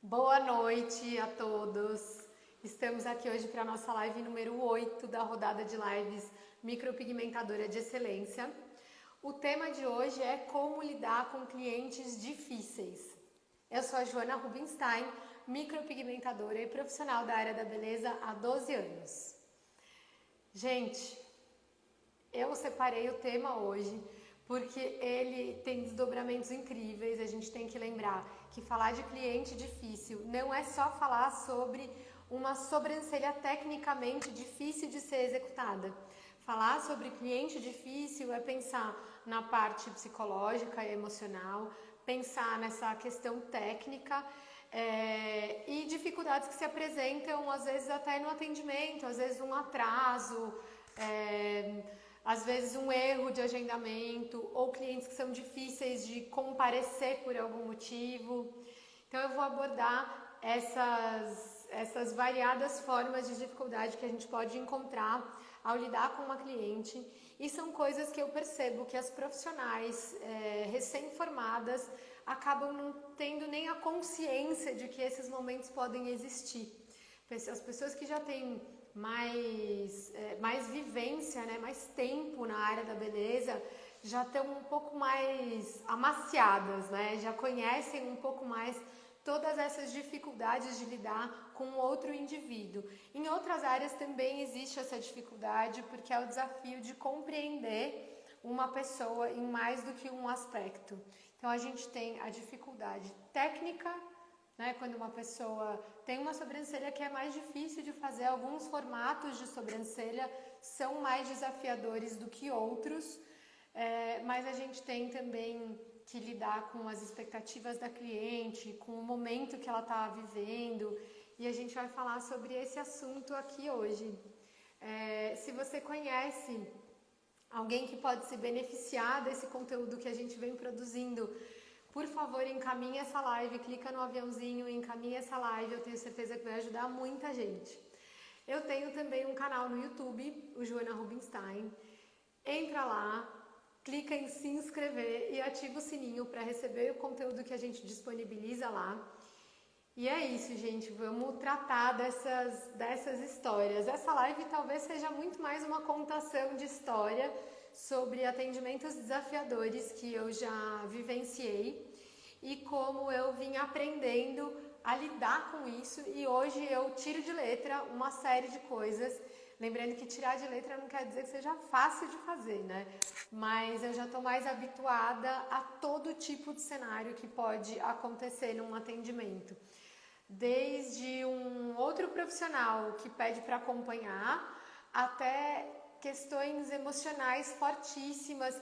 Boa noite a todos. Estamos aqui hoje para a nossa live número 8 da rodada de lives Micropigmentadora de Excelência. O tema de hoje é como lidar com clientes difíceis. Eu sou a Joana Rubinstein, micropigmentadora e profissional da área da beleza há 12 anos. Gente, eu separei o tema hoje porque ele tem desdobramentos incríveis. A gente tem que lembrar que falar de cliente difícil não é só falar sobre uma sobrancelha tecnicamente difícil de ser executada. Falar sobre cliente difícil é pensar na parte psicológica e emocional, pensar nessa questão técnica e dificuldades que se apresentam, às vezes até no atendimento, às vezes um atraso, às vezes um erro de agendamento ou clientes que são difíceis de comparecer por algum motivo. Então eu vou abordar essas variadas formas de dificuldade que a gente pode encontrar ao lidar com uma cliente, e são coisas que eu percebo que as profissionais recém-formadas acabam não tendo nem a consciência de que esses momentos podem existir. As pessoas que já têm mais vivência, né, mais tempo na área da beleza, já estão um pouco mais amaciadas, né, já conhecem um pouco mais todas essas dificuldades de lidar com outro indivíduo. Em outras áreas também existe essa dificuldade, porque é o desafio de compreender uma pessoa em mais do que um aspecto. Então a gente tem a dificuldade técnica, né, quando uma pessoa tem uma sobrancelha que é mais difícil de fazer, alguns formatos de sobrancelha são mais desafiadores do que outros, mas a gente tem também que lidar com as expectativas da cliente, com o momento que ela está vivendo, e a gente vai falar sobre esse assunto aqui hoje. Se você conhece alguém que pode se beneficiar desse conteúdo que a gente vem produzindo, por favor, encaminhe essa live, clica no aviãozinho, encaminhe essa live, eu tenho certeza que vai ajudar muita gente. Eu tenho também um canal no YouTube, o Joana Rubinstein. Entra lá, clica em se inscrever e ativa o sininho para receber o conteúdo que a gente disponibiliza lá. E é isso, gente, vamos tratar dessas histórias. Essa live talvez seja muito mais uma contação de história sobre atendimentos desafiadores que eu já vivenciei e como eu vim aprendendo a lidar com isso, e hoje eu tiro de letra uma série de coisas. Lembrando que tirar de letra não quer dizer que seja fácil de fazer, né? Mas eu já estou mais habituada a todo tipo de cenário que pode acontecer num atendimento. Desde um outro profissional que pede para acompanhar, até questões emocionais fortíssimas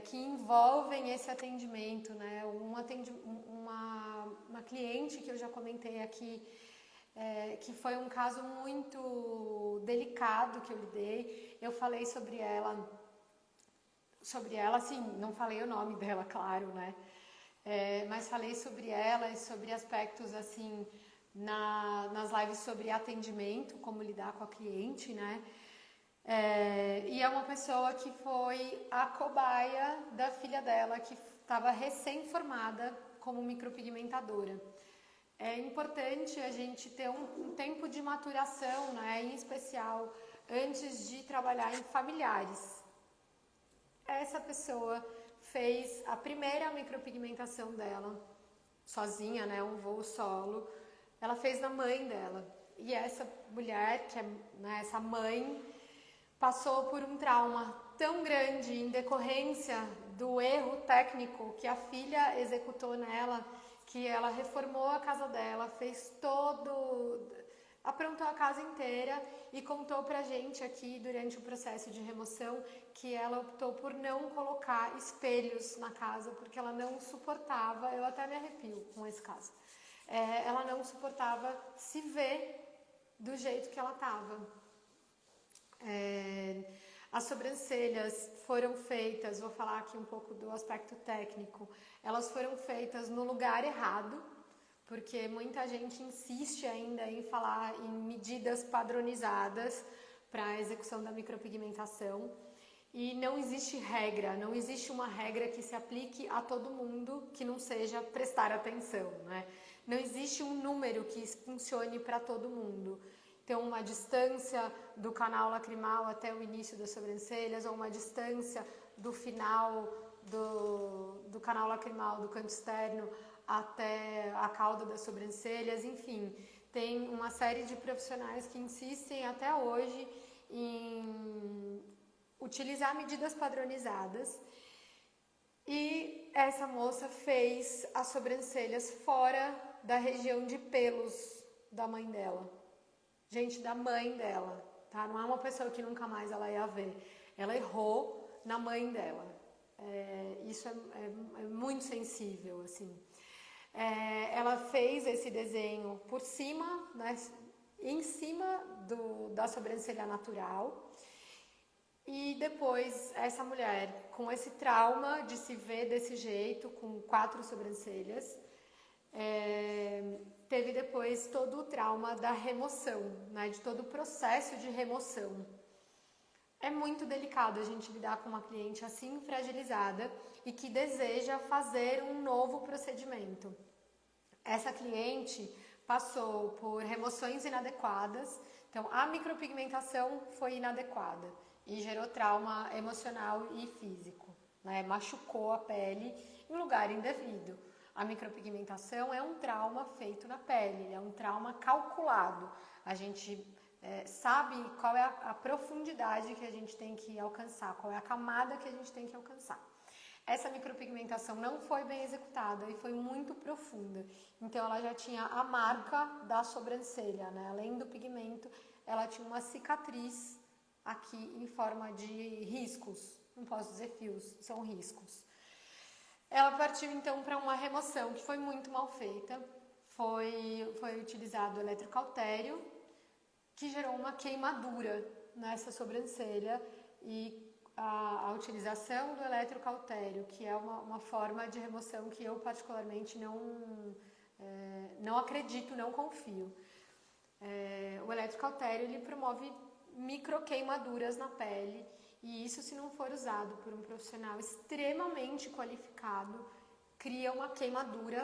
que envolvem esse atendimento, né? Uma cliente que eu já comentei aqui, que foi um caso muito delicado que eu lidei. Eu falei sobre ela, assim, não falei o nome dela, claro, né? Mas falei sobre ela e sobre aspectos assim nas lives sobre atendimento, como lidar com a cliente, né? E é uma pessoa que foi a cobaia da filha dela, que estava recém-formada como micropigmentadora. É importante a gente ter um tempo de maturação, né, em especial antes de trabalhar em familiares. Essa pessoa fez a primeira micropigmentação dela sozinha, né, um voo solo. Ela fez na mãe dela. E essa mulher, que é, né, essa mãe, passou por um trauma tão grande em decorrência do erro técnico que a filha executou nela, que ela reformou a casa dela, aprontou a casa inteira e contou pra gente aqui durante o processo de remoção que ela optou por não colocar espelhos na casa porque ela não suportava, eu até me arrepio com esse caso, ela não suportava se ver do jeito que ela estava. As sobrancelhas foram feitas, vou falar aqui um pouco do aspecto técnico, elas foram feitas no lugar errado, porque muita gente insiste ainda em falar em medidas padronizadas para a execução da micropigmentação. E não existe regra, não existe uma regra que se aplique a todo mundo que não seja prestar atenção, né? Não existe um número que funcione para todo mundo. Então, uma distância do canal lacrimal até o início das sobrancelhas, ou uma distância do final do canal lacrimal, do canto externo, até a cauda das sobrancelhas, enfim. Tem uma série de profissionais que insistem até hoje em utilizar medidas padronizadas, e essa moça fez as sobrancelhas fora da região de pelos da mãe dela. Gente, da mãe dela, tá? Não é uma pessoa que nunca mais ela ia ver. Ela errou na mãe dela. Isso é muito sensível, assim. Ela fez esse desenho por cima, né, em cima da sobrancelha natural. E depois, essa mulher, com esse trauma de se ver desse jeito, com 4 sobrancelhas, teve depois todo o trauma da remoção, né, de todo o processo de remoção. É muito delicado a gente lidar com uma cliente assim fragilizada e que deseja fazer um novo procedimento. Essa cliente passou por remoções inadequadas, então a micropigmentação foi inadequada e gerou trauma emocional e físico, né? Machucou a pele em lugar indevido. A micropigmentação é um trauma feito na pele, é um trauma calculado. A gente sabe qual é a profundidade que a gente tem que alcançar, qual é a camada que a gente tem que alcançar. Essa micropigmentação não foi bem executada e foi muito profunda. Então ela já tinha a marca da sobrancelha, né? Além do pigmento, ela tinha uma cicatriz aqui em forma de riscos. Não posso dizer fios, são riscos. Ela partiu então para uma remoção que foi muito mal feita. Foi utilizado eletrocautério, que gerou uma queimadura nessa sobrancelha, e a utilização do eletrocautério, que é uma forma de remoção que eu particularmente não acredito, não confio. O eletrocautério, ele promove microqueimaduras na pele, e isso, se não for usado por um profissional extremamente qualificado, cria uma queimadura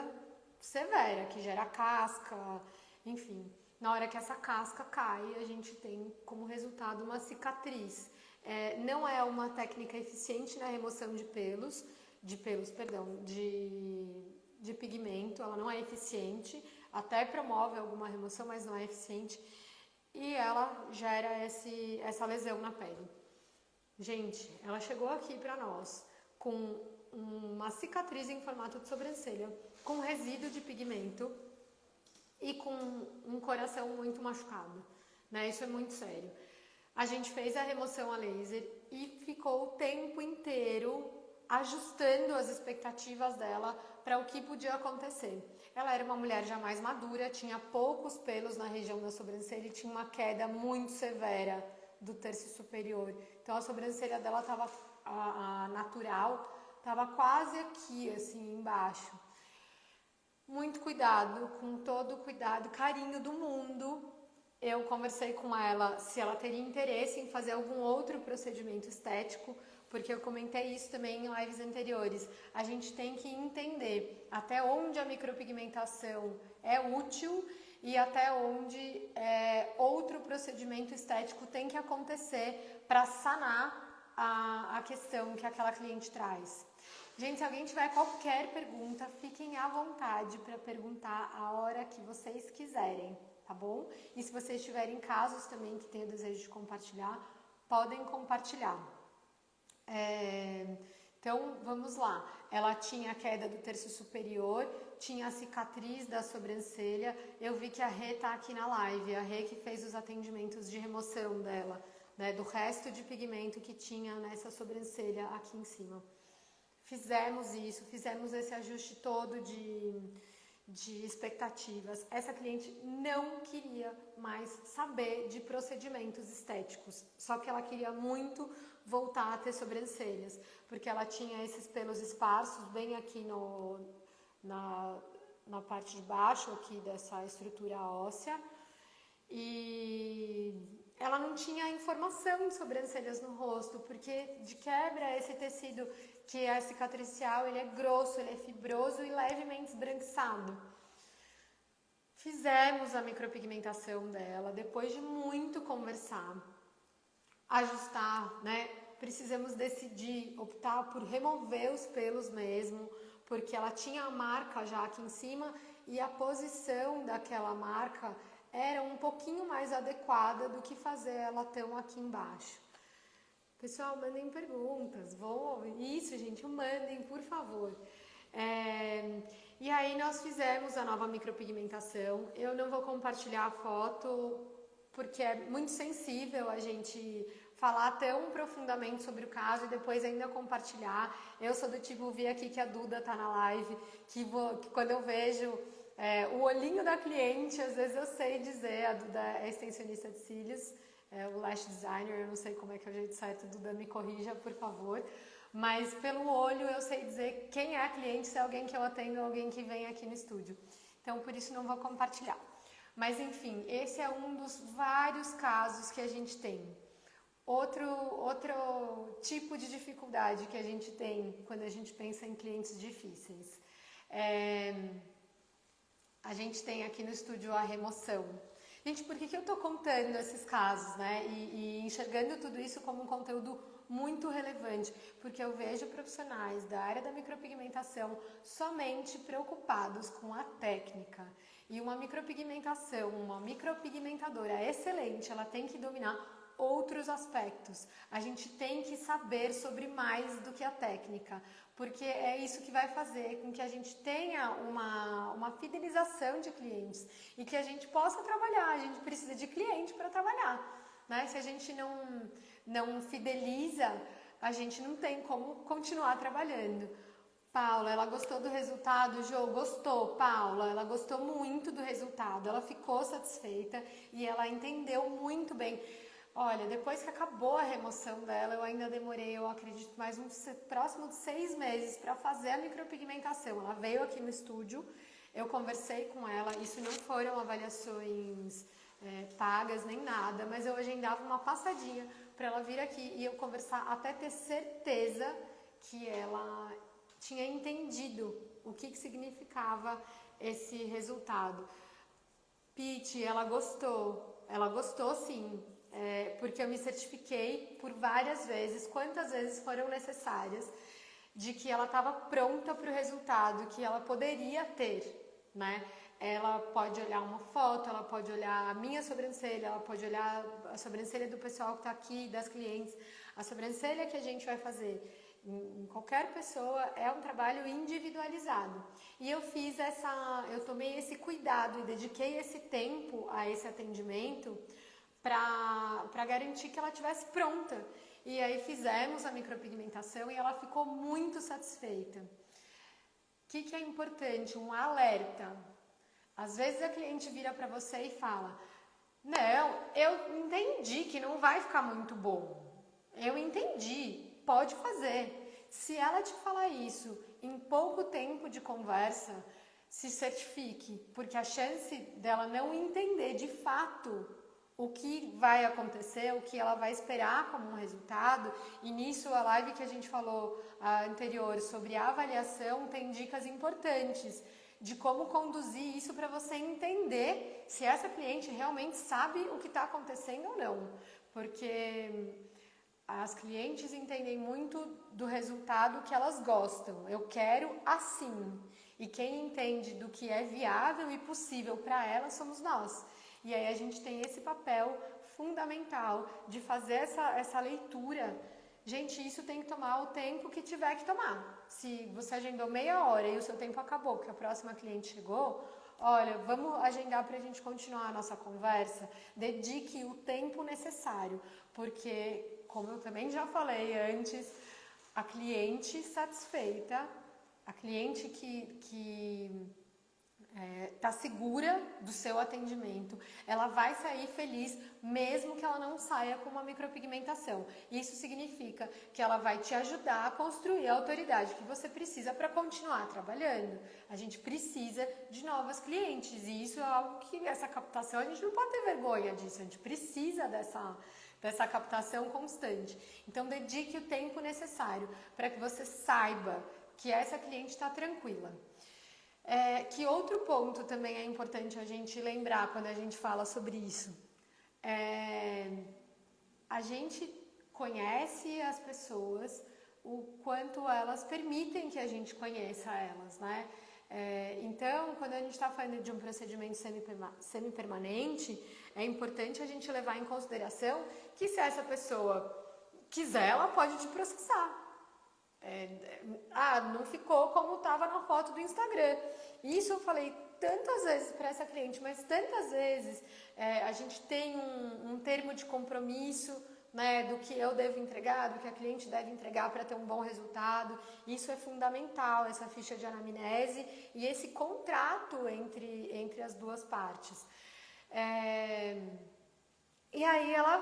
severa, que gera casca, enfim. Na hora que essa casca cai, a gente tem como resultado uma cicatriz. Não é uma técnica eficiente na remoção de pigmento, ela não é eficiente, até promove alguma remoção, mas não é eficiente, e ela gera essa lesão na pele. Gente, ela chegou aqui para nós com uma cicatriz em formato de sobrancelha, com resíduo de pigmento e com um coração muito machucado, né? Isso é muito sério. A gente fez a remoção a laser e ficou o tempo inteiro ajustando as expectativas dela para o que podia acontecer. Ela era uma mulher já mais madura, tinha poucos pelos na região da sobrancelha e tinha uma queda muito severa do terço superior. Então a sobrancelha dela estava, a natural, estava quase aqui, assim, embaixo. Muito cuidado, com todo o cuidado, carinho do mundo. Eu conversei com ela se ela teria interesse em fazer algum outro procedimento estético, porque eu comentei isso também em lives anteriores. A gente tem que entender até onde a micropigmentação é útil e até onde outro procedimento estético tem que acontecer para sanar a questão que aquela cliente traz. Gente, se alguém tiver qualquer pergunta, fiquem à vontade para perguntar a hora que vocês quiserem, tá bom? E se vocês tiverem casos também que tenham desejo de compartilhar, podem compartilhar. Então, vamos lá. Ela tinha a queda do terço superior, tinha a cicatriz da sobrancelha. Eu vi que a Rê tá aqui na live, a Rê que fez os atendimentos de remoção dela, né, do resto de pigmento que tinha nessa sobrancelha aqui em cima. Fizemos isso, fizemos esse ajuste todo de expectativas. Essa cliente não queria mais saber de procedimentos estéticos, só que ela queria muito voltar a ter sobrancelhas, porque ela tinha esses pelos esparsos bem aqui na parte de baixo aqui dessa estrutura óssea, e ela não tinha informação de sobrancelhas no rosto, porque de quebra esse tecido que é cicatricial, ele é grosso, ele é fibroso e levemente esbranquiçado. Fizemos a micropigmentação dela, depois de muito conversar, ajustar, né? Precisamos decidir, optar por remover os pelos mesmo, porque ela tinha a marca já aqui em cima e a posição daquela marca era um pouquinho mais adequada do que fazer ela tão aqui embaixo. Pessoal, mandem perguntas, isso, gente, mandem, por favor. E aí nós fizemos a nova micropigmentação. Eu não vou compartilhar a foto porque é muito sensível a gente falar tão profundamente sobre o caso e depois ainda compartilhar. Eu sou do tipo, vi aqui que a Duda tá na live, que quando eu vejo o olhinho da cliente, às vezes eu sei dizer, a Duda é extensionista de cílios, o lash designer, eu não sei como é que é o jeito certo, Duda me corrija, por favor. Mas pelo olho eu sei dizer quem é a cliente, se é alguém que eu atendo ou alguém que vem aqui no estúdio. Então por isso não vou compartilhar. Mas enfim, esse é um dos vários casos que a gente tem. Outro tipo de dificuldade que a gente tem quando a gente pensa em clientes difíceis. A gente tem aqui no estúdio a remoção. Gente, por que eu tô contando esses casos, né? E enxergando tudo isso como um conteúdo muito relevante, porque eu vejo profissionais da área da micropigmentação somente preocupados com a técnica. E uma micropigmentação, uma micropigmentadora excelente, ela tem que dominar outros aspectos. A gente tem que saber sobre mais do que a técnica, porque é isso que vai fazer com que a gente tenha uma fidelização de clientes e que a gente possa trabalhar. A gente precisa de cliente para trabalhar, né? Se a gente não fideliza, a gente não tem como continuar trabalhando. Paula, ela gostou do resultado? Jô, gostou. Paula, ela gostou muito do resultado, ela ficou satisfeita e ela entendeu muito bem. Olha, depois que acabou a remoção dela, eu ainda demorei, eu acredito, mais próximo de 6 meses para fazer a micropigmentação. Ela veio aqui no estúdio, eu conversei com ela, isso não foram avaliações pagas nem nada, mas eu agendava uma passadinha para ela vir aqui e eu conversar até ter certeza que ela tinha entendido o que significava esse resultado. Pete, ela gostou sim. Porque eu me certifiquei por várias vezes, quantas vezes foram necessárias, de que ela estava pronta para o resultado que ela poderia ter, né? Ela pode olhar uma foto, ela pode olhar a minha sobrancelha, ela pode olhar a sobrancelha do pessoal que está aqui, das clientes, a sobrancelha que a gente vai fazer. Em qualquer pessoa é um trabalho individualizado. E eu tomei esse cuidado e dediquei esse tempo a esse atendimento para garantir que ela estivesse pronta. E aí fizemos a micropigmentação e ela ficou muito satisfeita. O que é importante? Um alerta. Às vezes a cliente vira para você e fala: não, eu entendi que não vai ficar muito bom. Eu entendi, pode fazer. Se ela te falar isso em pouco tempo de conversa, se certifique, porque a chance dela não entender de fato o que vai acontecer, o que ela vai esperar como um resultado. E nisso, a live que a gente falou anterior sobre a avaliação tem dicas importantes de como conduzir isso para você entender se essa cliente realmente sabe o que está acontecendo ou não. Porque as clientes entendem muito do resultado que elas gostam. Eu quero assim. E quem entende do que é viável e possível para elas somos nós. E aí a gente tem esse papel fundamental de fazer essa leitura. Gente, isso tem que tomar o tempo que tiver que tomar. Se você agendou meia hora e o seu tempo acabou, porque a próxima cliente chegou, olha, vamos agendar para a gente continuar a nossa conversa. Dedique o tempo necessário, porque, como eu também já falei antes, a cliente satisfeita, a cliente que tá segura do seu atendimento, ela vai sair feliz, mesmo que ela não saia com uma micropigmentação. Isso significa que ela vai te ajudar a construir a autoridade que você precisa para continuar trabalhando. A gente precisa de novas clientes e isso é algo que essa captação, a gente não pode ter vergonha disso, a gente precisa dessa captação constante. Então, dedique o tempo necessário para que você saiba que essa cliente está tranquila. Que outro ponto também é importante a gente lembrar quando a gente fala sobre isso? A gente conhece as pessoas o quanto elas permitem que a gente conheça elas, né? Então, quando a gente está falando de um procedimento semipermanente, é importante a gente levar em consideração que se essa pessoa quiser, ela pode te processar. Não ficou como estava na foto do Instagram. Isso eu falei tantas vezes para essa cliente, mas tantas vezes a gente tem um termo de compromisso, né, do que eu devo entregar, do que a cliente deve entregar para ter um bom resultado. Isso é fundamental, essa ficha de anamnese e esse contrato entre as duas partes. E aí ela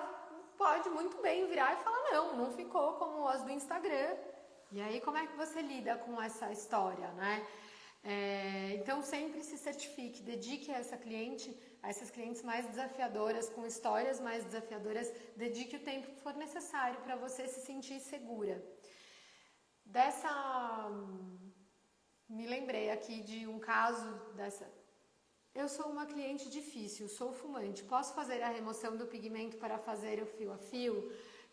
pode muito bem virar e falar, não ficou como as do Instagram. E aí como é que você lida com essa história, né? Então sempre se certifique, dedique a essas clientes mais desafiadoras, com histórias mais desafiadoras, dedique o tempo que for necessário para você se sentir segura. Me lembrei aqui de um caso dessa. Eu sou uma cliente difícil, sou fumante, posso fazer a remoção do pigmento para fazer o fio a fio?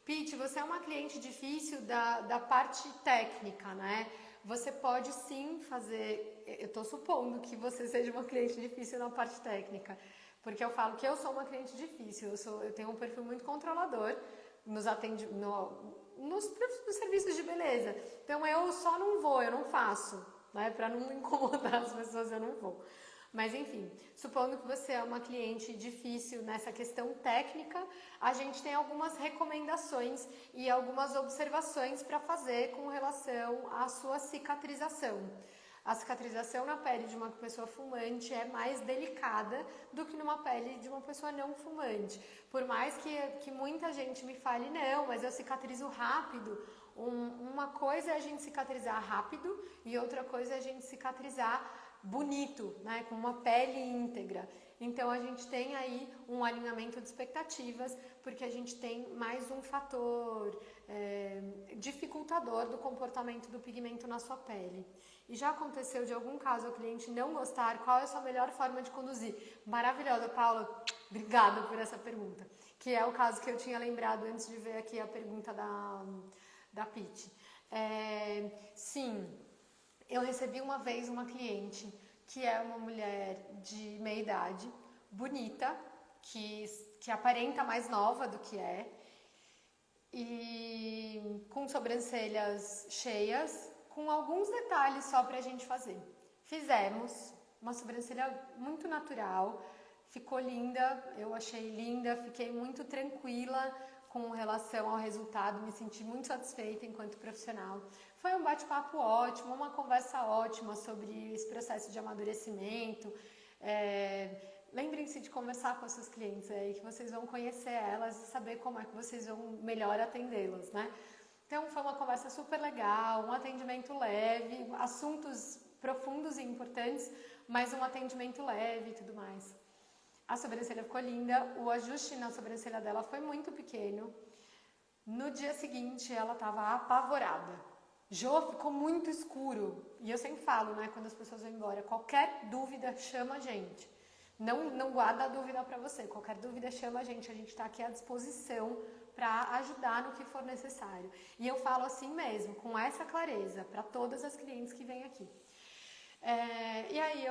Pete, você é uma cliente difícil da parte técnica, né? Você pode sim fazer, eu estou supondo que você seja uma cliente difícil na parte técnica, porque eu falo que eu sou uma cliente difícil, eu tenho um perfil muito controlador nos serviços de beleza, então eu só não vou, eu não faço, né? Para não incomodar as pessoas eu não vou. Mas enfim, supondo que você é uma cliente difícil nessa questão técnica, a gente tem algumas recomendações e algumas observações para fazer com relação à sua cicatrização. A cicatrização na pele de uma pessoa fumante é mais delicada do que numa pele de uma pessoa não fumante. Por mais que muita gente me fale, não, mas eu cicatrizo rápido. Uma coisa é a gente cicatrizar rápido e outra coisa é a gente cicatrizar bonito, né, com uma pele íntegra. Então a gente tem aí um alinhamento de expectativas, porque a gente tem mais um fator dificultador do comportamento do pigmento na sua pele. E já aconteceu de algum caso o cliente não gostar? Qual é a sua melhor forma de conduzir? Maravilhosa, Paula. Obrigada por essa pergunta. Que é o caso que eu tinha lembrado antes de ver aqui a pergunta da Pete. Sim. Eu recebi uma vez uma cliente que é uma mulher de meia idade, bonita, que aparenta mais nova do que é, e com sobrancelhas cheias, com alguns detalhes só pra gente fazer. Fizemos uma sobrancelha muito natural, ficou linda, eu achei linda, fiquei muito tranquila com relação ao resultado, me senti muito satisfeita enquanto profissional. Foi um bate-papo ótimo, uma conversa ótima sobre esse processo de amadurecimento. Lembrem-se de conversar com as suas clientes aí, que vocês vão conhecer elas e saber como é que vocês vão melhor atendê-las, né? Então foi uma conversa super legal, um atendimento leve, assuntos profundos e importantes, mas um atendimento leve e tudo mais. A sobrancelha ficou linda, o ajuste na sobrancelha dela foi muito pequeno. No dia seguinte, ela estava apavorada. Jô, ficou muito escuro. E eu sempre falo, né, quando as pessoas vão embora, qualquer dúvida, chama a gente. Não guarda a dúvida para você, qualquer dúvida, chama a gente está aqui à disposição para ajudar no que for necessário. E eu falo assim mesmo, com essa clareza, para todas as clientes que vêm aqui. E aí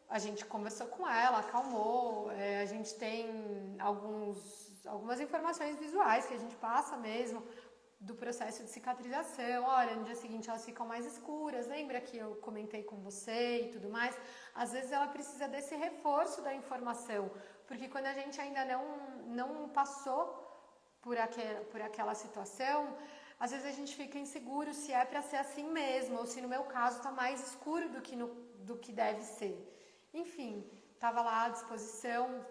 a gente conversou com ela, acalmou, a gente tem algumas informações visuais que a gente passa mesmo do processo de cicatrização. Olha, no dia seguinte elas ficam mais escuras, lembra que eu comentei com você e tudo mais? Às vezes ela precisa desse reforço da informação, porque quando a gente ainda não passou por aquela situação, às vezes a gente fica inseguro se é para ser assim mesmo, ou se no meu caso está mais escuro do que deve ser. Enfim, estava lá à disposição,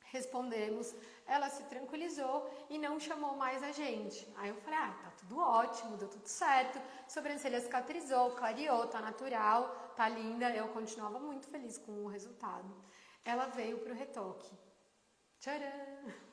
respondemos, ela se tranquilizou e não chamou mais a gente. Aí eu falei, tá tudo ótimo, deu tudo certo, sobrancelha cicatrizou, clareou, tá natural, tá linda. Eu continuava muito feliz com o resultado. Ela veio pro retoque. Tcharam!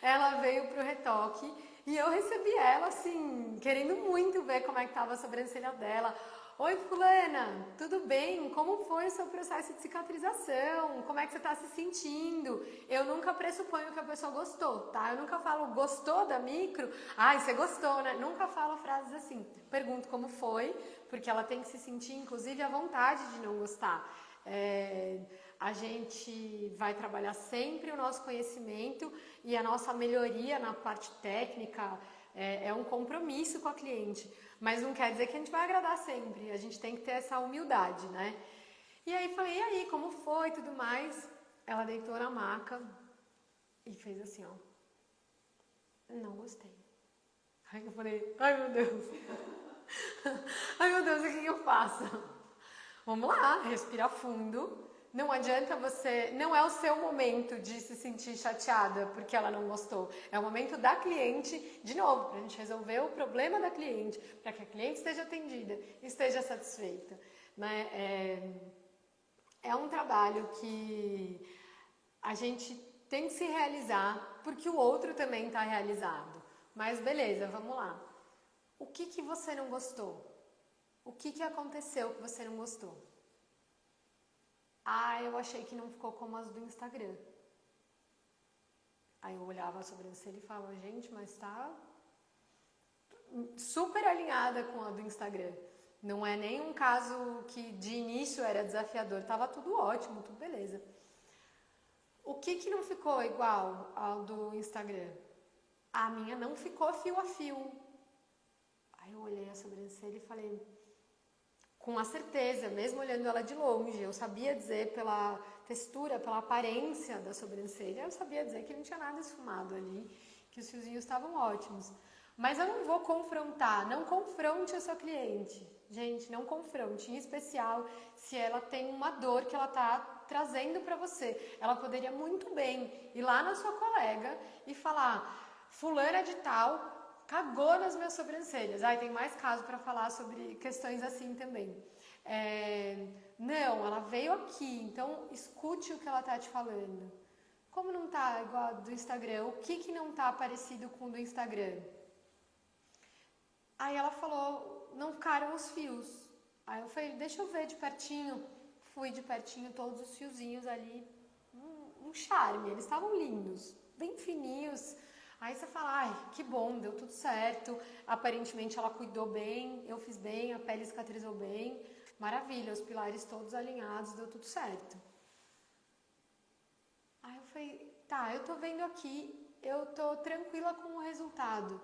Ela veio pro retoque e eu recebi ela assim, querendo muito ver como é que tava a sobrancelha dela. Oi, fulana, tudo bem? Como foi o seu processo de cicatrização? Como é que você está se sentindo? Eu nunca pressuponho que a pessoa gostou, tá? Eu nunca falo, gostou da micro? Ai, você gostou, né? Nunca falo frases assim. Pergunto como foi, porque ela tem que se sentir, inclusive, à vontade de não gostar. A gente vai trabalhar sempre o nosso conhecimento e a nossa melhoria na parte técnica, é um compromisso com a cliente, mas não quer dizer que a gente vai agradar sempre, a gente tem que ter essa humildade, né? E aí falei, e aí, como foi e tudo mais? Ela deitou na maca e fez assim, ó, não gostei. Aí eu falei, ai meu Deus, ai meu Deus, o que eu faço? Vamos lá, respira fundo. Não adianta você, não é o seu momento de se sentir chateada porque ela não gostou. É o momento da cliente, de novo, para a gente resolver o problema da cliente, para que a cliente esteja atendida, esteja satisfeita. Né? É um trabalho que a gente tem que se realizar porque o outro também está realizado. Mas beleza, vamos lá. O que você não gostou? O que aconteceu que você não gostou? Eu achei que não ficou como as do Instagram. Aí eu olhava a sobrancelha e falava, gente, mas tá super alinhada com a do Instagram. Não é nem um caso que de início era desafiador, tava tudo ótimo, tudo beleza. O que não ficou igual ao do Instagram? A minha não ficou fio a fio. Aí eu olhei a sobrancelha e falei, com a certeza, mesmo olhando ela de longe, eu sabia dizer pela textura, pela aparência da sobrancelha, eu sabia dizer que não tinha nada esfumado ali, que os fiozinhos estavam ótimos. Mas eu não vou confrontar, não confronte a sua cliente. Gente, não confronte, em especial se ela tem uma dor que ela está trazendo para você. Ela poderia muito bem ir lá na sua colega e falar, fulana de tal cagou nas minhas sobrancelhas. Tem mais caso para falar sobre questões assim também. Não, ela veio aqui, então escute o que ela tá te falando. Como não tá igual a do Instagram? O que não tá parecido com o do Instagram? Aí ela falou, não ficaram os fios. Aí eu falei, deixa eu ver de pertinho. Fui de pertinho, todos os fiozinhos ali, um charme, eles estavam lindos, bem fininhos. Aí você fala, que bom, deu tudo certo, aparentemente ela cuidou bem, eu fiz bem, a pele cicatrizou bem, maravilha, os pilares todos alinhados, deu tudo certo. Aí eu falei, eu tô vendo aqui, eu tô tranquila com o resultado.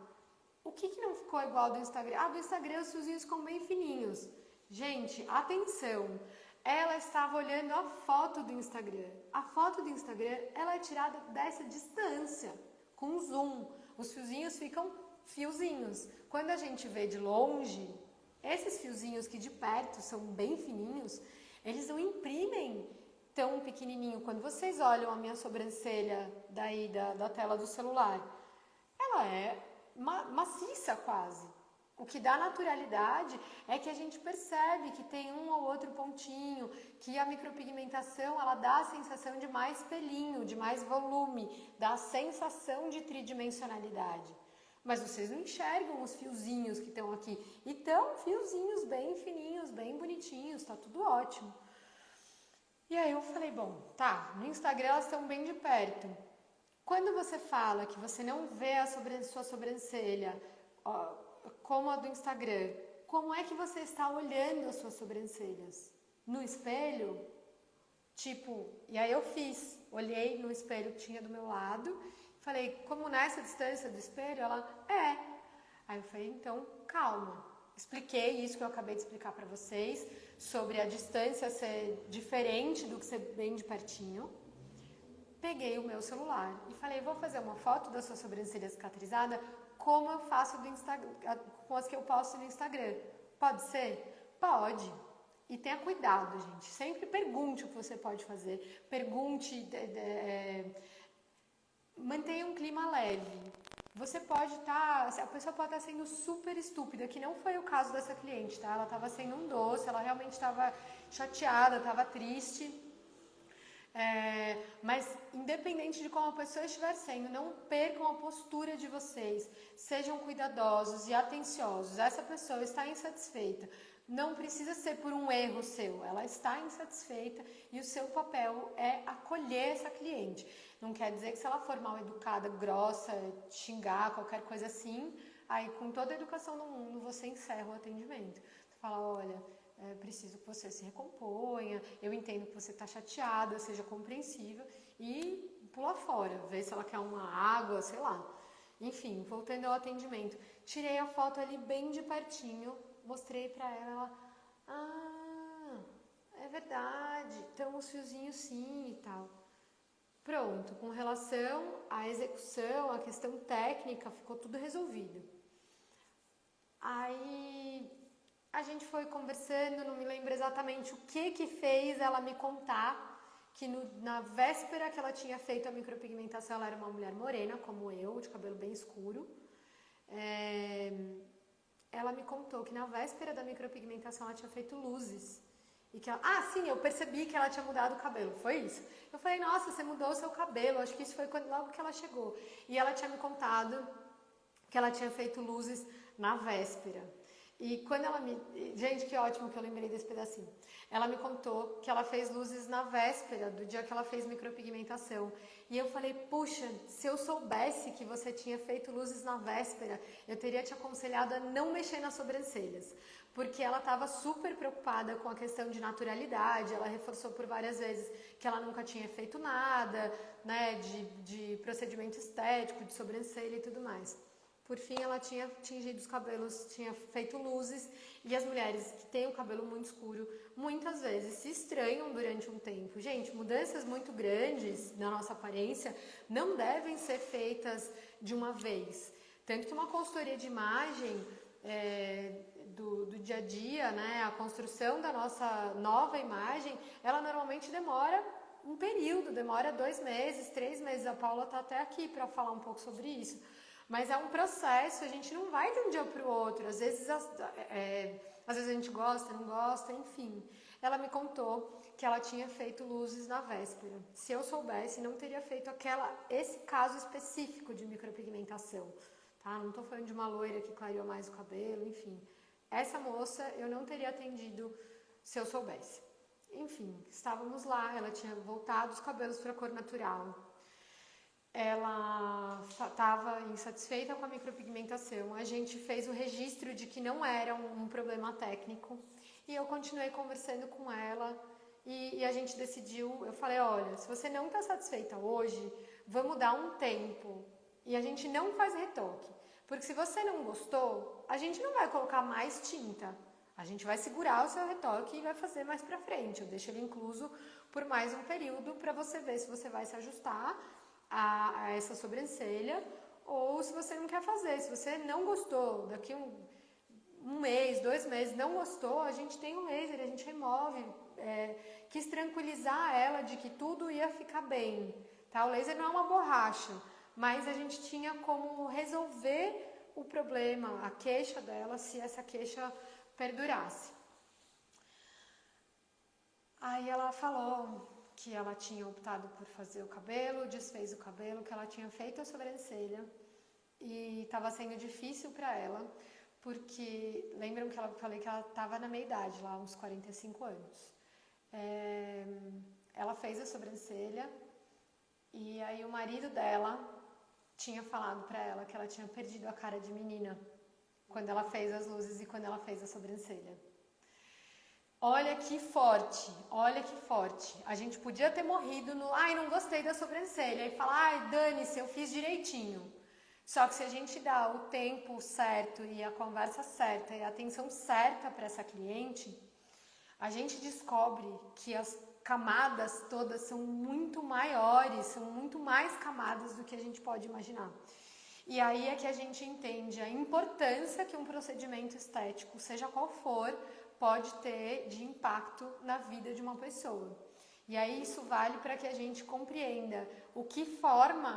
O que não ficou igual do Instagram? Do Instagram os fiozinhos ficam bem fininhos. Gente, atenção, ela estava olhando a foto do Instagram. A foto do Instagram, ela é tirada dessa distância, com zoom. Os fiozinhos ficam fiozinhos. Quando a gente vê de longe, esses fiozinhos que de perto são bem fininhos, eles não imprimem tão pequenininho. Quando vocês olham a minha sobrancelha daí da tela do celular, ela é maciça quase. O que dá naturalidade é que a gente percebe que tem um ou outro pontinho, que a micropigmentação ela dá a sensação de mais pelinho, de mais volume, dá a sensação de tridimensionalidade. Mas vocês não enxergam os fiozinhos que estão aqui. E estão fiozinhos bem fininhos, bem bonitinhos, tá tudo ótimo. E aí eu falei, bom, no Instagram elas estão bem de perto. Quando você fala que você não vê a sua sobrancelha como a do Instagram, como é que você está olhando as suas sobrancelhas? No espelho? E aí eu olhei no espelho que tinha do meu lado, falei, como nessa distância do espelho? Ela, Aí eu falei, então, calma. Expliquei isso que eu acabei de explicar para vocês, sobre a distância ser diferente do que ser bem de pertinho. Peguei o meu celular e falei, vou fazer uma foto da sua sobrancelha cicatrizada como eu faço do Instagram, com as que eu posto no Instagram. Pode ser? Pode. E tenha cuidado, gente. Sempre pergunte o que você pode fazer. Pergunte, mantenha um clima leve. Você pode estar, a pessoa pode estar sendo super estúpida, que não foi o caso dessa cliente, tá? Ela estava sendo um doce, ela realmente estava chateada, estava triste. Mas independente de como a pessoa estiver sendo, não percam a postura de vocês. Sejam cuidadosos e atenciosos. Essa pessoa está insatisfeita. Não precisa ser por um erro seu. Ela está insatisfeita e o seu papel é acolher essa cliente. Não quer dizer que se ela for mal educada, grossa, xingar, qualquer coisa assim, aí com toda a educação do mundo você encerra o atendimento. Você fala, olha, preciso que você se recomponha, eu entendo que você está chateada, seja compreensível e pula fora, vê se ela quer uma água, sei lá. Enfim, voltando ao atendimento, tirei a foto ali bem de pertinho, mostrei pra ela, é verdade, então os fiozinhos sim e tal. Pronto, com relação à execução, à questão técnica, ficou tudo resolvido. Aí a gente foi conversando, não me lembro exatamente o que fez ela me contar que na véspera que ela tinha feito a micropigmentação, ela era uma mulher morena, como eu, de cabelo bem escuro. Ela me contou que na véspera da micropigmentação ela tinha feito luzes. E que ela, sim, eu percebi que ela tinha mudado o cabelo, foi isso? Eu falei, nossa, você mudou o seu cabelo, acho que isso foi logo que ela chegou. E ela tinha me contado que ela tinha feito luzes na véspera. E quando ela me... Gente, que ótimo que eu lembrei desse pedacinho. Ela me contou que ela fez luzes na véspera do dia que ela fez micropigmentação. E eu falei, puxa, se eu soubesse que você tinha feito luzes na véspera, eu teria te aconselhado a não mexer nas sobrancelhas. Porque ela estava super preocupada com a questão de naturalidade, ela reforçou por várias vezes que ela nunca tinha feito nada, né, de procedimento estético, de sobrancelha e tudo mais. Por fim, ela tinha tingido os cabelos, tinha feito luzes, e as mulheres que têm o cabelo muito escuro, muitas vezes se estranham durante um tempo. Gente, mudanças muito grandes na nossa aparência não devem ser feitas de uma vez. Tanto que uma consultoria de imagem do dia a dia, né, a construção da nossa nova imagem, ela normalmente demora um período, demora 2 meses, 3 meses. A Paula está até aqui para falar um pouco sobre isso. Mas é um processo, a gente não vai de um dia para o outro. Às vezes a gente gosta, não gosta, enfim. Ela me contou que ela tinha feito luzes na véspera. Se eu soubesse, não teria feito esse caso específico de micropigmentação. Tá? Não estou falando de uma loira que clareou mais o cabelo, enfim. Essa moça eu não teria atendido se eu soubesse. Enfim, estávamos lá, ela tinha voltado os cabelos para a cor natural. Ela estava insatisfeita com a micropigmentação. A gente fez o registro de que não era um problema técnico. E eu continuei conversando com ela e a gente decidiu, eu falei, olha, se você não está satisfeita hoje, vamos dar um tempo. E a gente não faz retoque. Porque se você não gostou, a gente não vai colocar mais tinta. A gente vai segurar o seu retoque e vai fazer mais pra frente. Eu deixo ele incluso por mais um período para você ver se você vai se ajustar a essa sobrancelha ou se você não quer fazer. Se você não gostou, daqui um mês, 2 meses, não gostou, a gente tem um laser, a gente remove. Quis tranquilizar ela de que tudo ia ficar bem. Tá? O laser não é uma borracha, mas a gente tinha como resolver o problema, a queixa dela, se essa queixa perdurasse. Aí ela falou que ela tinha optado por fazer o cabelo, desfez o cabelo, que ela tinha feito a sobrancelha e estava sendo difícil para ela, porque lembram que eu falei que ela estava na meia-idade, lá uns 45 anos. Ela fez a sobrancelha e aí o marido dela tinha falado para ela que ela tinha perdido a cara de menina quando ela fez as luzes e quando ela fez a sobrancelha. Olha que forte, olha que forte. A gente podia ter morrido no, não gostei da sobrancelha, e falar, dane-se, eu fiz direitinho. Só que se a gente dá o tempo certo e a conversa certa e a atenção certa para essa cliente, a gente descobre que as camadas todas são muito maiores, são muito mais camadas do que a gente pode imaginar. E aí é que a gente entende a importância que um procedimento estético, seja qual for, pode ter de impacto na vida de uma pessoa. E aí isso vale para que a gente compreenda o que forma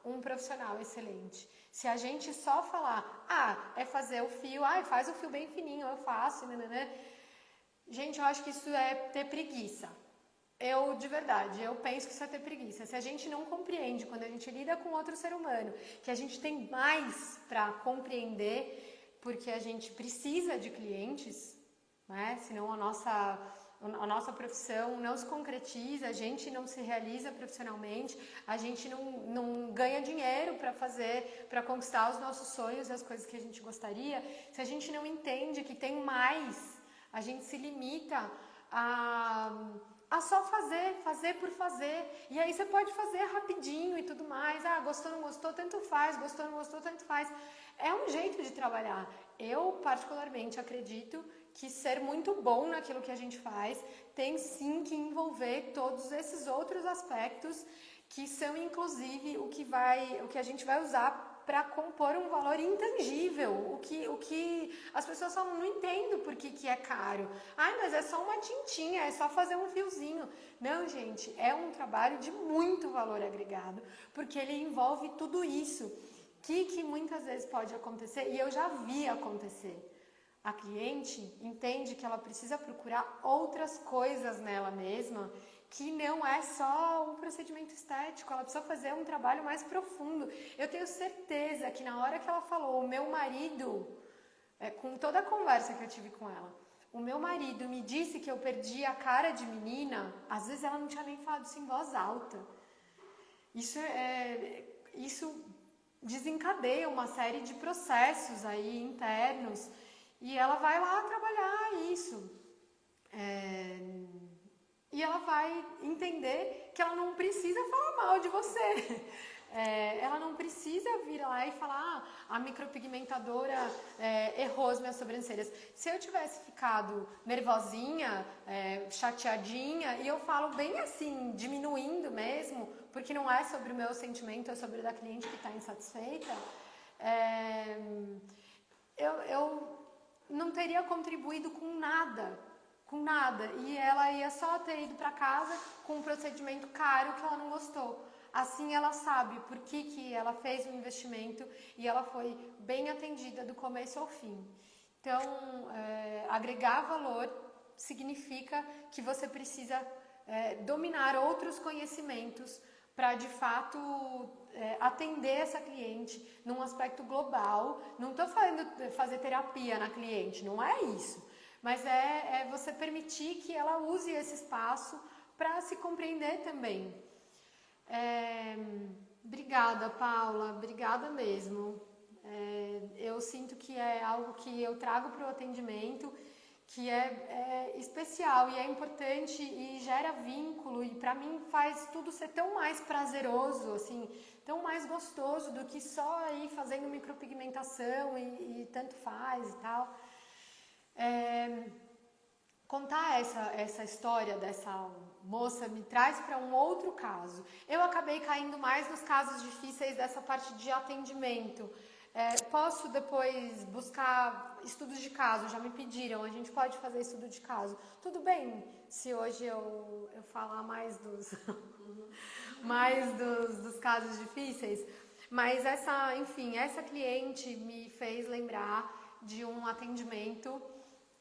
um profissional excelente. Se a gente só falar, é fazer o fio, faz o fio bem fininho, eu faço, né? Gente, eu acho que isso é ter preguiça. De verdade, eu penso que isso é ter preguiça. Se a gente não compreende, quando a gente lida com outro ser humano, que a gente tem mais para compreender, porque a gente precisa de clientes, né? Senão a nossa profissão não se concretiza, a gente não se realiza profissionalmente, a gente não ganha dinheiro para conquistar os nossos sonhos e as coisas que a gente gostaria. Se a gente não entende que tem mais, a gente se limita a só fazer por fazer. E aí você pode fazer rapidinho e tudo mais. Gostou, não gostou, tanto faz. Gostou, não gostou, tanto faz. É um jeito de trabalhar. Eu, particularmente, acredito que ser muito bom naquilo que a gente faz tem sim que envolver todos esses outros aspectos que são, inclusive, o que a gente vai usar para compor um valor intangível. O que as pessoas falam, não entendo por que é caro. Mas é só uma tintinha, é só fazer um fiozinho. Não, gente, é um trabalho de muito valor agregado, porque ele envolve tudo isso. Que muitas vezes pode acontecer, e eu já vi acontecer. A cliente entende que ela precisa procurar outras coisas nela mesma, que não é só um procedimento estético, ela precisa fazer um trabalho mais profundo. Eu tenho certeza que na hora que ela falou, o meu marido, com toda a conversa que eu tive com ela, o meu marido me disse que eu perdi a cara de menina, às vezes ela não tinha nem falado isso em voz alta. Isso desencadeia uma série de processos aí internos, e ela vai lá trabalhar isso. E ela vai entender que ela não precisa falar mal de você. Ela não precisa vir lá e falar, a micropigmentadora errou as minhas sobrancelhas. Se eu tivesse ficado nervosinha, chateadinha, e eu falo bem assim, diminuindo mesmo, porque não é sobre o meu sentimento, é sobre o da cliente que está insatisfeita, eu não teria contribuído com nada. E ela ia só ter ido para casa com um procedimento caro que ela não gostou. Assim ela sabe por que ela fez o investimento e ela foi bem atendida do começo ao fim. Então, agregar valor significa que você precisa dominar outros conhecimentos para, de fato, atender essa cliente num aspecto global. Não estou falando de fazer terapia na cliente, não é isso. Mas é você permitir que ela use esse espaço para se compreender também. Obrigada, Paula, obrigada mesmo. Eu sinto que é algo que eu trago para o atendimento, que é especial e é importante e gera vínculo, e para mim faz tudo ser tão mais prazeroso, assim, tão mais gostoso do que só ir fazendo micropigmentação e tanto faz e tal. Contar essa história dessa moça me traz para um outro caso. Eu acabei caindo mais nos casos difíceis dessa parte de atendimento. Posso depois buscar estudos de caso, já me pediram, a gente pode fazer estudo de caso. Tudo bem se hoje eu falar mais dos casos difíceis, mas essa cliente me fez lembrar de um atendimento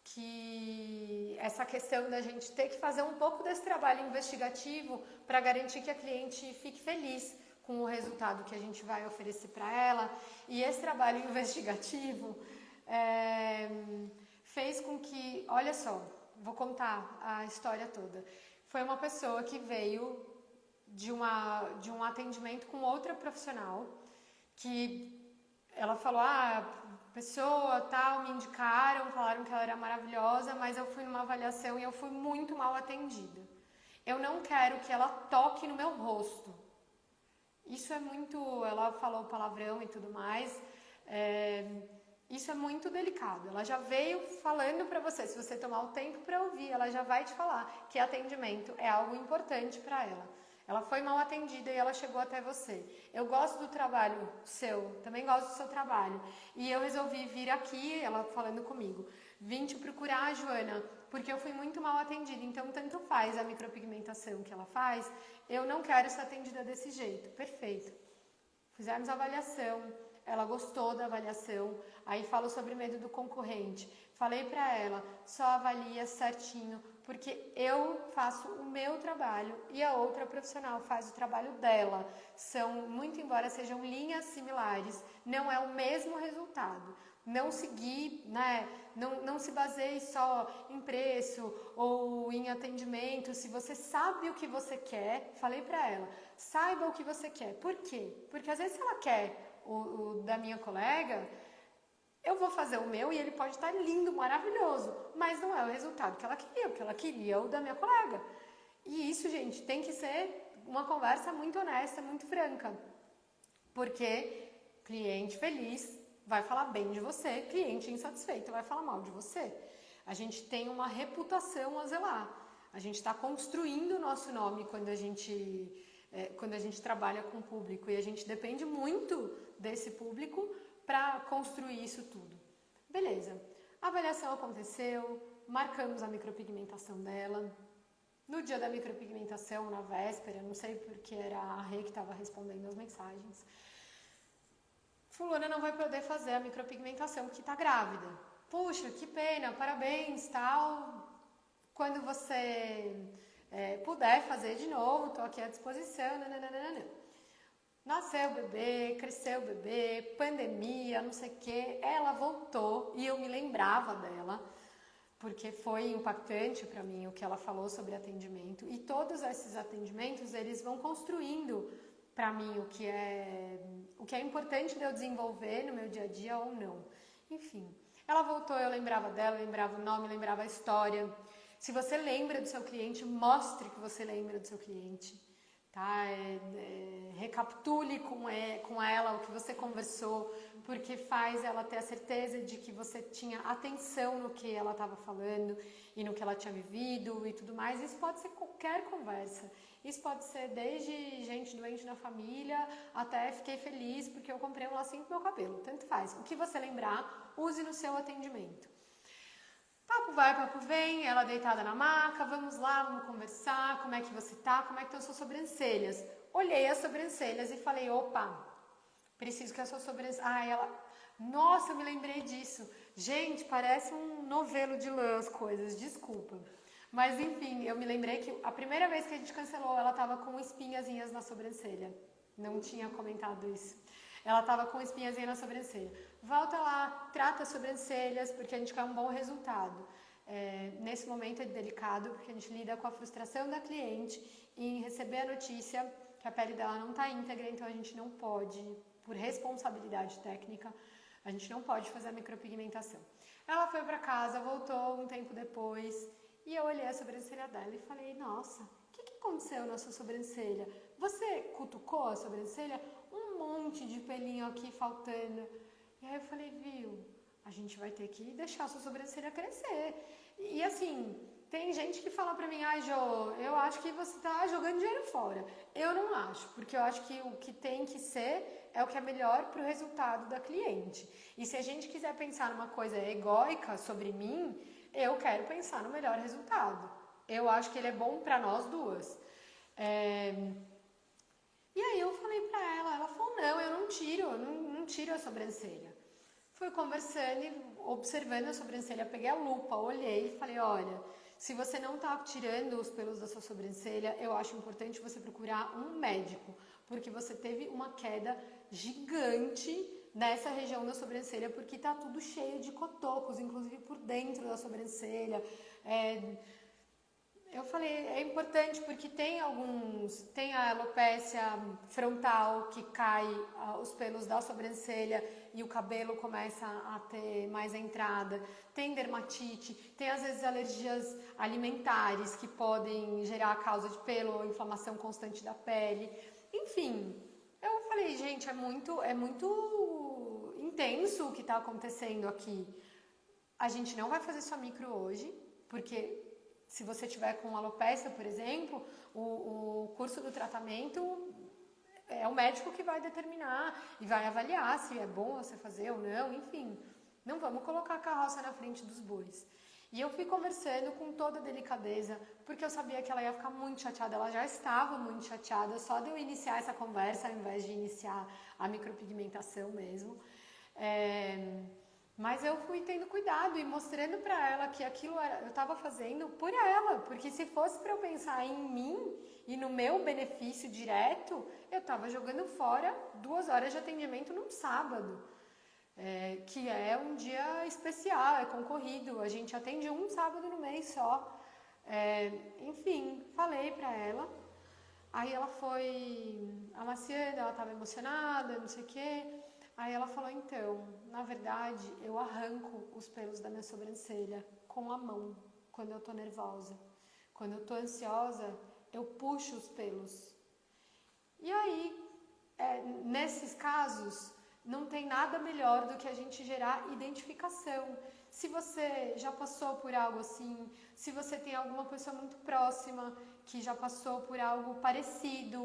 que essa questão da gente ter que fazer um pouco desse trabalho investigativo para garantir que a cliente fique feliz com o resultado que a gente vai oferecer para ela. E esse trabalho investigativo fez com que, olha só, vou contar a história toda. Foi uma pessoa que veio de um atendimento com outra profissional, que ela falou, pessoa tal, me indicaram, falaram que ela era maravilhosa, mas eu fui numa avaliação e eu fui muito mal atendida. Eu não quero que ela toque no meu rosto. Isso é muito... Ela falou palavrão e tudo mais. Isso é muito delicado. Ela já veio falando para você, se você tomar o tempo para ouvir, ela já vai te falar que atendimento é algo importante para ela. Ela foi mal atendida e ela chegou até você. Eu gosto do trabalho seu, também gosto do seu trabalho. E eu resolvi vir aqui, ela falando comigo, vim te procurar, Joana, porque eu fui muito mal atendida. Então, tanto faz a micropigmentação que ela faz, eu não quero ser atendida desse jeito. Perfeito. Fizemos a avaliação, ela gostou da avaliação, aí falou sobre medo do concorrente. Falei para ela, só avalia certinho, porque eu faço o meu trabalho e a outra profissional faz o trabalho dela. São, muito embora sejam linhas similares, não é o mesmo resultado. Não seguir, né? Não se baseie só em preço ou em atendimento. Se você sabe o que você quer, falei pra ela, saiba o que você quer. Por quê? Porque às vezes ela quer o da minha colega, eu vou fazer o meu e ele pode estar lindo, maravilhoso, mas não é o resultado que ela queria. O que ela queria é o da minha colega. E isso, gente, tem que ser uma conversa muito honesta, muito franca. Porque cliente feliz vai falar bem de você, cliente insatisfeito vai falar mal de você. A gente tem uma reputação a zelar. A gente está construindo o nosso nome quando a gente trabalha com o público e a gente depende muito desse público para construir isso tudo. Beleza, a avaliação aconteceu, marcamos a micropigmentação dela. No dia da micropigmentação, na véspera, não sei porque era a Rê que estava respondendo as mensagens, fulana não vai poder fazer a micropigmentação porque está grávida. Puxa, que pena, parabéns, tal. Quando você puder fazer de novo, estou aqui à disposição. Nananana. Nasceu o bebê, cresceu o bebê, pandemia, não sei o quê. Ela voltou e eu me lembrava dela, porque foi impactante para mim o que ela falou sobre atendimento. E todos esses atendimentos, eles vão construindo para mim o que é importante de eu desenvolver no meu dia a dia ou não. Enfim, ela voltou, eu lembrava dela, lembrava o nome, lembrava a história. Se você lembra do seu cliente, mostre que você lembra do seu cliente. Tá? Recapitule com ela o que você conversou, porque faz ela ter a certeza de que você tinha atenção no que ela estava falando e no que ela tinha vivido e tudo mais. Isso pode ser qualquer conversa. Isso pode ser desde gente doente na família até fiquei feliz porque eu comprei um lacinho pro meu cabelo. Tanto faz. O que você lembrar, use no seu atendimento. Papo vai, papo vem, ela deitada na maca, vamos lá, vamos conversar, como é que você tá, como é que estão suas sobrancelhas? Olhei as sobrancelhas e falei, opa, preciso que a sua sobrancelha... Ah, ela... Nossa, eu me lembrei disso. Gente, parece um novelo de lã as coisas, desculpa. Mas enfim, eu me lembrei que a primeira vez que a gente cancelou, ela tava com espinhazinhas na sobrancelha. Não tinha comentado isso. Ela tava com espinhazinha na sobrancelha. Volta lá, trata as sobrancelhas, porque a gente quer um bom resultado. Nesse momento é delicado, porque a gente lida com a frustração da cliente em receber a notícia que a pele dela não está íntegra, então a gente não pode, por responsabilidade técnica, a gente não pode fazer a micropigmentação. Ela foi para casa, voltou um tempo depois, e eu olhei a sobrancelha dela e falei, nossa, o que aconteceu na sua sobrancelha? Você cutucou a sobrancelha? Um monte de pelinho aqui faltando. E aí eu falei, viu, a gente vai ter que deixar a sua sobrancelha crescer. E assim, tem gente que fala pra mim, ai Jo, eu acho que você tá jogando dinheiro fora. Eu não acho, porque eu acho que o que tem que ser é o que é melhor pro resultado da cliente. E se a gente quiser pensar numa coisa egóica sobre mim, eu quero pensar no melhor resultado. Eu acho que ele é bom pra nós duas. E aí eu falei pra ela falou, não, eu não tiro a sobrancelha. Fui conversando e observando a sobrancelha, peguei a lupa, olhei e falei, olha, se você não tá tirando os pelos da sua sobrancelha, eu acho importante você procurar um médico, porque você teve uma queda gigante nessa região da sobrancelha, porque tá tudo cheio de cotocos, inclusive por dentro da sobrancelha. Eu falei, é importante porque tem a alopécia frontal que cai os pelos da sobrancelha e o cabelo começa a ter mais entrada, tem dermatite, tem às vezes alergias alimentares que podem gerar causa de pelo ou inflamação constante da pele, enfim, eu falei, gente, é muito intenso o que está acontecendo aqui, a gente não vai fazer sua micro hoje, porque se você tiver com alopecia, por exemplo, o curso do tratamento é o médico que vai determinar e vai avaliar se é bom você fazer ou não, enfim. Não vamos colocar a carroça na frente dos bois. E eu fui conversando com toda a delicadeza, porque eu sabia que ela ia ficar muito chateada, ela já estava muito chateada, só de eu iniciar essa conversa, ao invés de iniciar a micropigmentação mesmo. Mas eu fui tendo cuidado e mostrando para ela que aquilo eu estava fazendo por ela, porque se fosse para eu pensar em mim e no meu benefício direto, eu estava jogando fora 2 horas de atendimento num sábado. Que é um dia especial, é concorrido, a gente atende um sábado no mês só. Enfim, falei pra ela, aí ela foi amaciando, ela tava emocionada, não sei o quê. Aí ela falou, então, na verdade, eu arranco os pelos da minha sobrancelha com a mão, quando eu tô nervosa. Quando eu tô ansiosa, eu puxo os pelos. E aí, nesses casos, não tem nada melhor do que a gente gerar identificação. Se você já passou por algo assim, se você tem alguma pessoa muito próxima que já passou por algo parecido,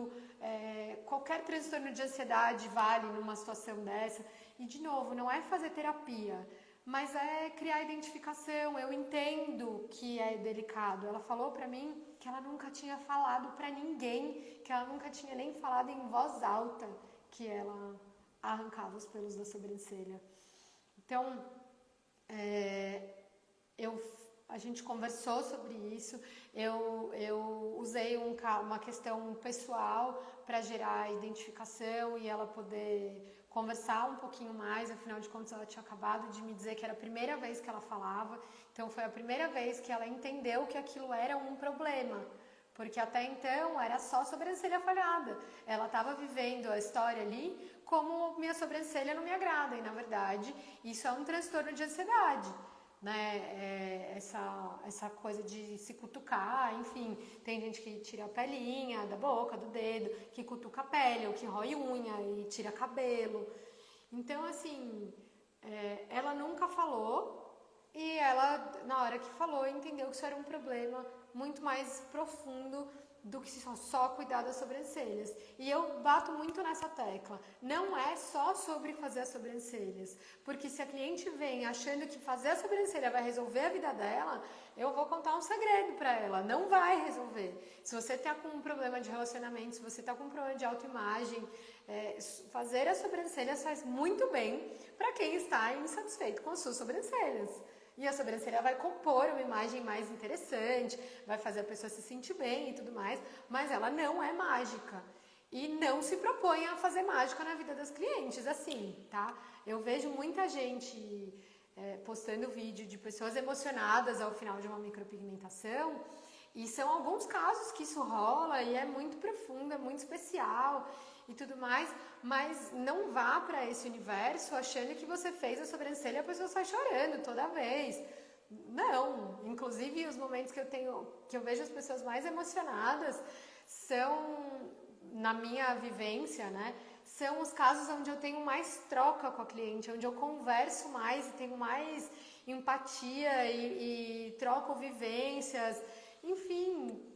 qualquer transtorno de ansiedade vale numa situação dessa. E, de novo, não é fazer terapia, mas é criar identificação. Eu entendo que é delicado. Ela falou pra mim que ela nunca tinha falado pra ninguém, que ela nunca tinha nem falado em voz alta que ela arrancava os pelos da sobrancelha. Então, a gente conversou sobre isso, eu usei uma questão pessoal para gerar identificação e ela poder conversar um pouquinho mais, afinal de contas ela tinha acabado de me dizer que era a primeira vez que ela falava, então foi a primeira vez que ela entendeu que aquilo era um problema. Porque até então era só sobrancelha falhada. Ela estava vivendo a história ali como minha sobrancelha não me agrada. E na verdade isso é um transtorno de ansiedade, né? Essa coisa de se cutucar, enfim. Tem gente que tira a pelinha da boca, do dedo, que cutuca a pele, ou que rói unha e tira cabelo. Então assim, ela nunca falou. E ela, na hora que falou, entendeu que isso era um problema muito mais profundo do que só cuidar das sobrancelhas. E eu bato muito nessa tecla. Não é só sobre fazer as sobrancelhas. Porque se a cliente vem achando que fazer a sobrancelha vai resolver a vida dela, eu vou contar um segredo para ela. Não vai resolver. Se você está com um problema de relacionamento, se você está com um problema de autoimagem, fazer as sobrancelhas faz muito bem para quem está insatisfeito com as suas sobrancelhas. E a sobrancelha vai compor uma imagem mais interessante, vai fazer a pessoa se sentir bem e tudo mais, mas ela não é mágica. E não se propõe a fazer mágica na vida das clientes, assim, tá? Eu vejo muita gente postando vídeo de pessoas emocionadas ao final de uma micropigmentação, e são alguns casos que isso rola e é muito profundo, é muito especial e tudo mais, mas não vá para esse universo achando que você fez a sobrancelha e a pessoa sai chorando toda vez. Não, inclusive os momentos que eu vejo as pessoas mais emocionadas são, na minha vivência, né, são os casos onde eu tenho mais troca com a cliente, onde eu converso mais e tenho mais empatia e troco vivências, enfim,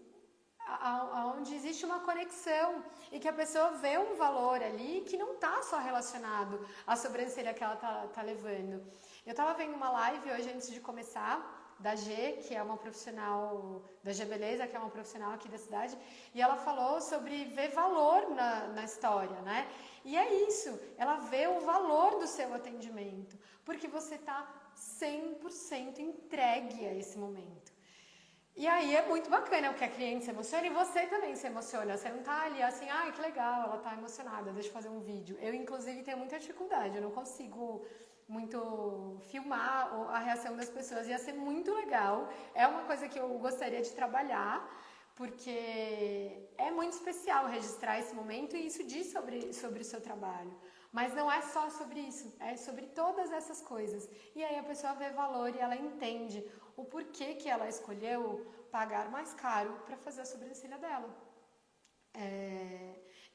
onde existe uma conexão e que a pessoa vê um valor ali que não está só relacionado à sobrancelha que ela tá levando. Eu estava vendo uma live hoje antes de começar, da G, que é uma profissional, da G Beleza, que é uma profissional aqui da cidade, e ela falou sobre ver valor na história, né? E é isso, ela vê o valor do seu atendimento, porque você está 100% entregue a esse momento. E aí é muito bacana porque a cliente se emociona e você também se emociona. Você não tá ali assim, ai, que legal, ela tá emocionada, deixa eu fazer um vídeo. Eu, inclusive, tenho muita dificuldade, eu não consigo muito filmar a reação das pessoas. Ia ser muito legal, é uma coisa que eu gostaria de trabalhar, porque é muito especial registrar esse momento e isso diz sobre o seu trabalho. Mas não é só sobre isso, é sobre todas essas coisas. E aí a pessoa vê valor e ela entende o porquê que ela escolheu pagar mais caro para fazer a sobrancelha dela.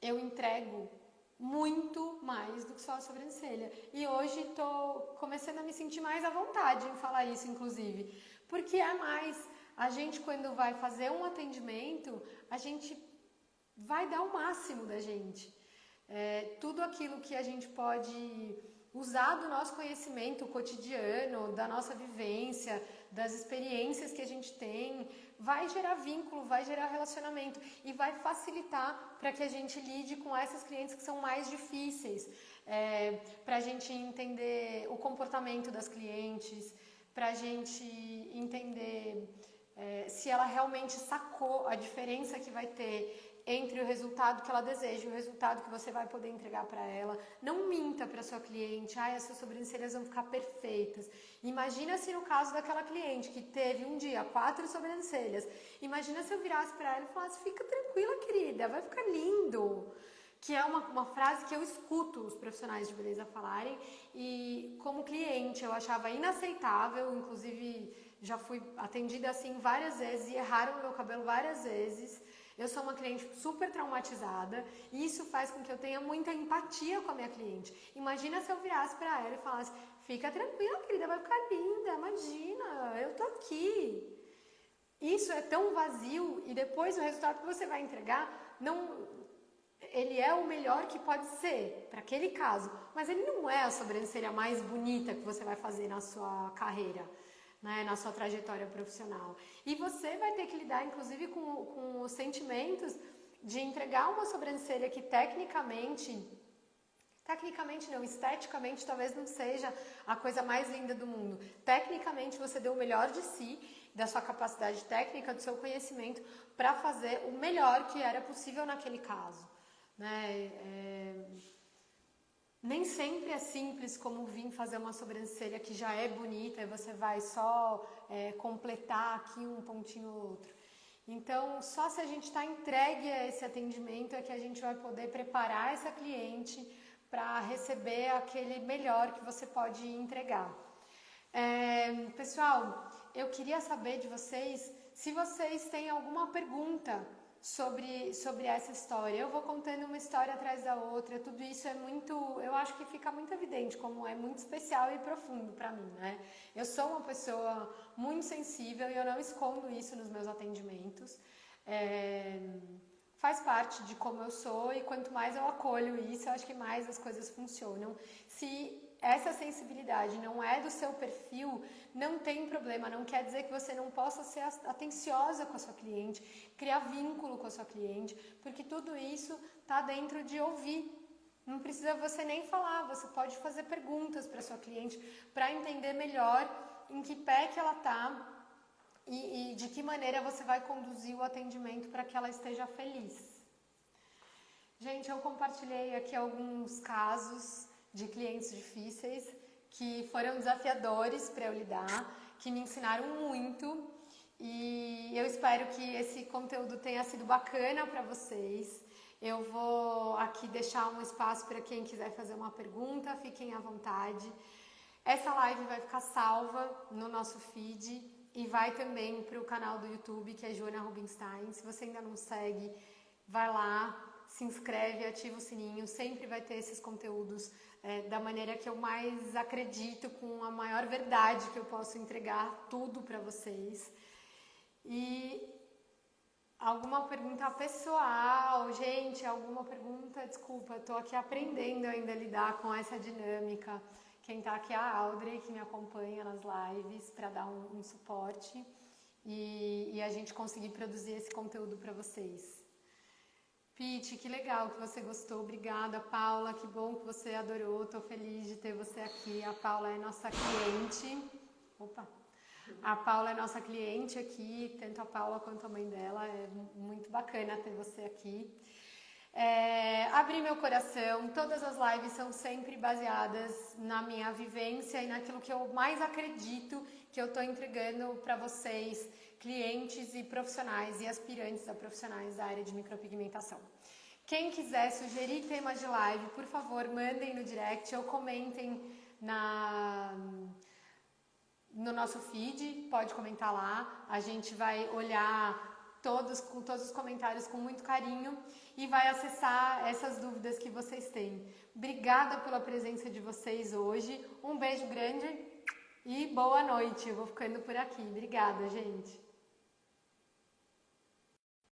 Eu entrego muito mais do que só a sobrancelha. E hoje estou começando a me sentir mais à vontade em falar isso, inclusive. Porque é mais, a gente quando vai fazer um atendimento, a gente vai dar o máximo da gente. Tudo aquilo que a gente pode usar do nosso conhecimento cotidiano, da nossa vivência, das experiências que a gente tem, vai gerar vínculo, vai gerar relacionamento e vai facilitar para que a gente lide com essas clientes que são mais difíceis, para a gente entender o comportamento das clientes, para a gente entender se ela realmente sacou a diferença que vai ter entre o resultado que ela deseja e o resultado que você vai poder entregar para ela. Não minta para sua cliente, as suas sobrancelhas vão ficar perfeitas. Imagina se no caso daquela cliente que teve um dia 4 sobrancelhas, imagina se eu virasse para ela e falasse, fica tranquila, querida, vai ficar lindo. Que é uma frase que eu escuto os profissionais de beleza falarem e como cliente eu achava inaceitável, inclusive já fui atendida assim várias vezes e erraram o meu cabelo várias vezes. Eu sou uma cliente super traumatizada e isso faz com que eu tenha muita empatia com a minha cliente. Imagina se eu virasse para ela e falasse, fica tranquila, querida, vai ficar linda, imagina, eu tô aqui. Isso é tão vazio e depois o resultado que você vai entregar, ele é o melhor que pode ser para aquele caso, mas ele não é a sobrancelha mais bonita que você vai fazer na sua carreira. Né, na sua trajetória profissional. E você vai ter que lidar, inclusive, com os sentimentos de entregar uma sobrancelha que tecnicamente não, esteticamente talvez não seja a coisa mais linda do mundo. Tecnicamente você deu o melhor de si, da sua capacidade técnica, do seu conhecimento, para fazer o melhor que era possível naquele caso. Né? Nem sempre é simples como vir fazer uma sobrancelha que já é bonita e você vai só completar aqui um pontinho ou outro. Então, só se a gente está entregue a esse atendimento é que a gente vai poder preparar essa cliente para receber aquele melhor que você pode entregar. Pessoal, eu queria saber de vocês se vocês têm alguma pergunta sobre essa história. Eu vou contando uma história atrás da outra, tudo isso é muito, eu acho que fica muito evidente como é muito especial e profundo para mim, né? Eu sou uma pessoa muito sensível e eu não escondo isso nos meus atendimentos. Faz parte de como eu sou e quanto mais eu acolho isso, eu acho que mais as coisas funcionam. Se essa sensibilidade não é do seu perfil, não tem problema, não quer dizer que você não possa ser atenciosa com a sua cliente, criar vínculo com a sua cliente, porque tudo isso está dentro de ouvir. Não precisa você nem falar, você pode fazer perguntas para a sua cliente para entender melhor em que pé que ela está e de que maneira você vai conduzir o atendimento para que ela esteja feliz. Gente, eu compartilhei aqui alguns casos de clientes difíceis que foram desafiadores para eu lidar, que me ensinaram muito e eu espero que esse conteúdo tenha sido bacana para vocês. Eu vou aqui deixar um espaço para quem quiser fazer uma pergunta, fiquem à vontade. Essa live vai ficar salva no nosso feed e vai também para o canal do YouTube, que é Joana Rubinstein. Se você ainda não segue, vai lá, se inscreve, ativa o sininho, sempre vai ter esses conteúdos da maneira que eu mais acredito, com a maior verdade que eu posso entregar tudo para vocês. E alguma pergunta pessoal, gente, alguma pergunta, desculpa, eu tô aqui aprendendo ainda a lidar com essa dinâmica. Quem tá aqui é a Audrey, que me acompanha nas lives para dar um suporte e a gente conseguir produzir esse conteúdo para vocês. Pete, que legal que você gostou, obrigada. Paula, que bom que você adorou, tô feliz de ter você aqui. A Paula é nossa cliente. A Paula é nossa cliente aqui, tanto a Paula quanto a mãe dela, é muito bacana ter você aqui. Abrir meu coração, todas as lives são sempre baseadas na minha vivência e naquilo que eu mais acredito que eu tô entregando para vocês, clientes e profissionais e aspirantes a profissionais da área de micropigmentação. Quem quiser sugerir temas de live, por favor, mandem no direct ou comentem no nosso feed, pode comentar lá. A gente vai olhar todos os comentários com muito carinho e vai acessar essas dúvidas que vocês têm. Obrigada pela presença de vocês hoje. Um beijo grande e boa noite. Eu vou ficando por aqui. Obrigada, gente.